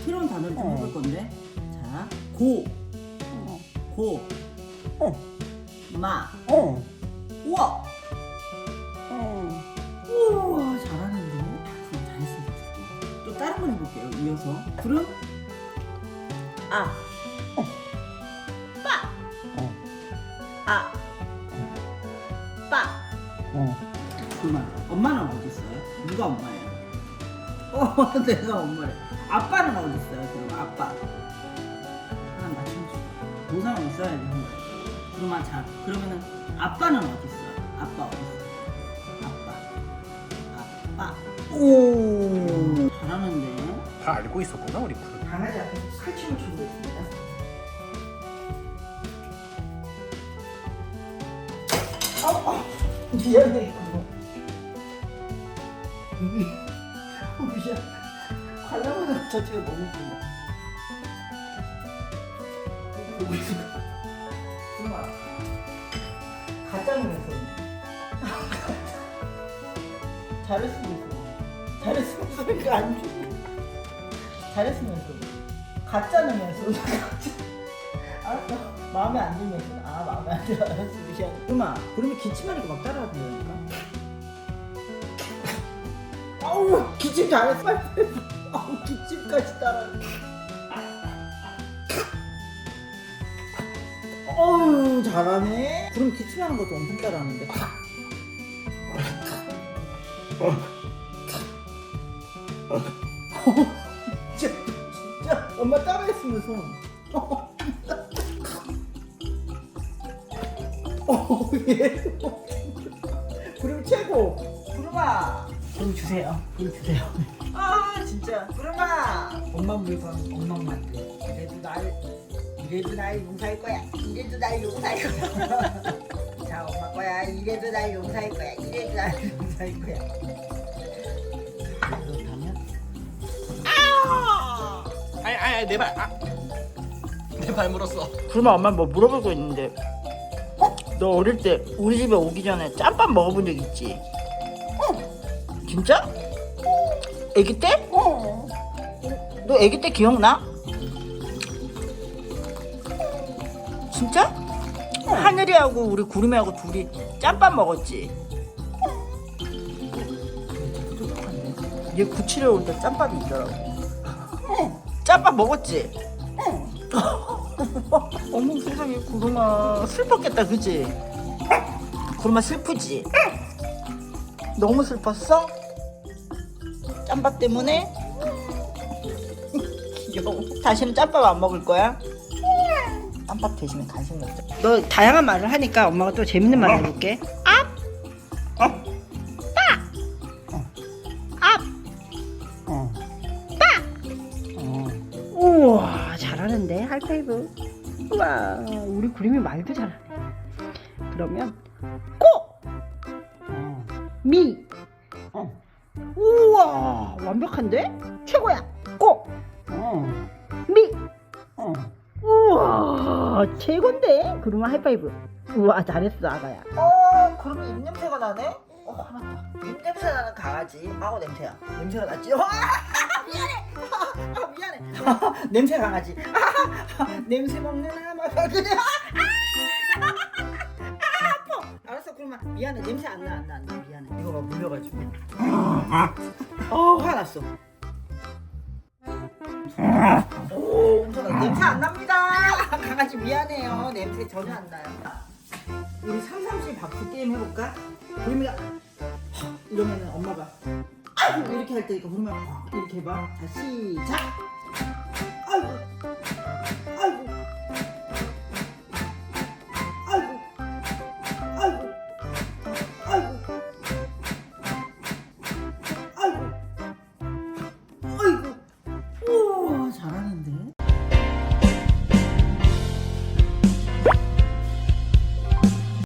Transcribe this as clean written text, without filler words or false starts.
새로운 단어를 좀 해볼 건데. 자, 고, 마, 우와. 우와, 잘하는데? 잘했습니다. 또 다른 건 해볼게요. 이어서 구름, 아, 빠, 아, 빠. 그만. 엄마는 어디 있어요? 누가 엄마예요? 내가 엄마래. 아빠는 어디 있어요? 그럼 아빠. 하나 맞춰줘. 보상은 있어야지. 그러면 자, 그러면은 아빠는 어디 있어요? 아빠 어디 있어요? 아빠. 오, 잘하는데. 다 알고 있었구나 우리 구름. 강아지 앞에서 칼춤을 추고 있습니다. 미안해. 미안. 관람하는 자체가 너무 웃긴다. 보고 있어. 정말 가짜는 해서 잘했으면서 잘했으면서가 안 줘. 잘했으면서 가짜는 해서 알았어. 마음에 안 들면 마음에 안 들어. 알았어. 미안. 그러면 기침하니까 막 따라하더라니까. 아우 기침 잘했어. 아우 기침까지 따라. 어우 잘하네. 그럼 기침하는 것도 엄청 따라하는데. 진짜 엄마 따라했으면서. 얘. 구름 최고. 구름아. 구름 주세요. 아 진짜. 구름아. 엄마 물건 엄마 만들. 이래도 날 용서할 거야. 자 엄마 거야. 이래도 날 용서할 거야. 그렇다면. 아니 내 발. 내 발 물었어. 그러면 엄마 뭐 물어볼 거 있는데 너 어릴 때 우리 집에 오기 전에 짬밥 먹어본 적 있지? 진짜? 애기 때? 너 애기 때 기억나? 진짜? 하늘이하고 우리 구름이하고 둘이 짬밥 먹었지? 얘 구칠에 올 때 짬밥이 있더라고. 짬밥 먹었지? 어머 세상에 구름아 슬펐겠다 그치? 구름아 슬프지? 너무 슬펐어? 짬밥 때문에? 귀여워. 다시는 짬밥 안 먹을 거야? 짬밥 대신에 간식 먹자. 너 다양한 말을 하니까 엄마가 또 재밌는 말 해볼게. 앞! 빠! 앞! 빠! 우와 잘하는데 하이파이브. 우와 우리 구름이 말도 잘하네. 그러면 꼬! 미! 우와 완벽한데? 최고야! 꼬! 미! 우와 최고인데? 그러면 하이파이브. 우와 잘했어 아가야. 그러면 입냄새가 나네? 화났다. 입냄새 나는 강아지. 아우 냄새야. 냄새가 났지? 미안해. 냄새 강아지. 냄새 먹는 아마가 그래. 아파. 알았어 그러면 미안해. 냄새 안 나. 미안해. 이거 막 물려가지고. 화났어. 오 엄청나. 냄새 안 납니다. 강아지 미안해요. 냄새 전혀 안 나요. 우리 337 박수 게임 해볼까? 구름이가 이러면은 엄마가 이렇게 할 테니까 구름이가 이렇게 해봐. 자 시작.